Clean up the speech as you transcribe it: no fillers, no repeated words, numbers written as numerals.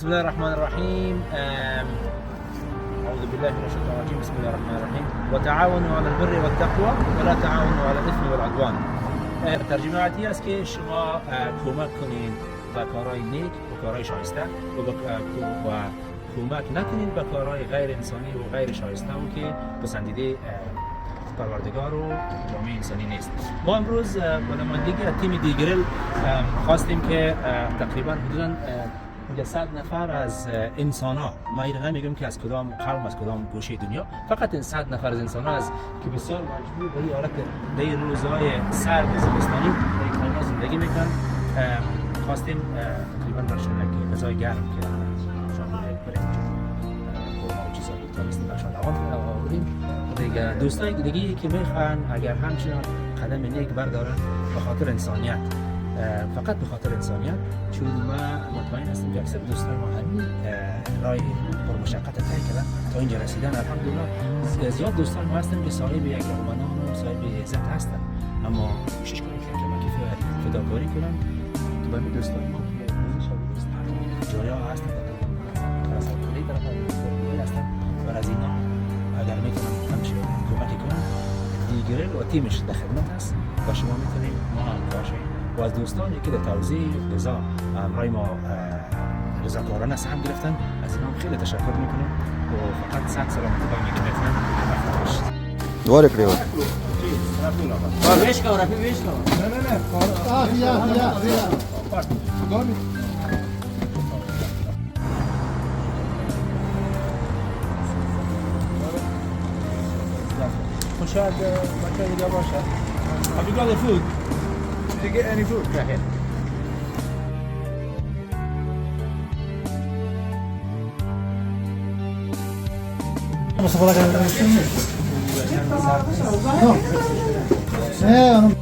بسم الله الرحمن الرحيم. أعوذ بالله من الشيطان الرجيم. بسم الله الرحمن الرحيم. وتعاونوا على البر والتقوى ولا تعاونوا على الإثم والعدوان. ترجمه آتی است که شما کمک کنین به کارهای نیک و کارهای شایسته و کمک نکنین به کارهای غیر انسانی و غیر شایسته و که پسندیده پروردگار و جامعه انسانی نیست. ما امروز با نمایندگی از تیم دیگرل خواستیم که تقریبا حدوداً 100 نفر از انسان ها، ما این نمیگم که از کدام قوم از کدام گوشه دنیا، فقط این 100 نفر از انسان ها است که بسیار مجبور به این حالت در روزهای سرد زمستانی در این زندگی میکنن. خواستیم تقریبا برشون یک غذای گرم که شامل برنج و چیزا بود تونستیم برشون آوردیم. دیگه دوستای دیگه که میخوان اگر همچنان قدم نیک بردارن به خاطر انسانیت، فقط به خاطر انسانیت، چون ما مطمئن هستیم که اکثر دوستان ما همین راه پر مشقت طی کردن تا اینجا رسیدن. الحمدلله زیاد دوستان ما هستن که صاحب یک رومنان و صاحب عزت هستن، اما کوشش کنید که کمک فداکاری کنن تو همین دوستان ما که جایا هستن از کلی طرف هستن و از اینا اگر میتونن همشه کمک کنن دیگرل و تیمش در خدمت هست و شما میتونید ما هم باشید. و از دوستانی که در توزیع غذا همراه ما رضاکارانه سهم گرفتن، از اینها خیلی تشکر میکنیم و فقط صد سلامتی با میگیم میتونن رفت باشید. دواره کریو ویش کن رفی ویش کن. نه یا شاید بچه دیگه باشه. Have you got the food? Did you get any food? Right here. No.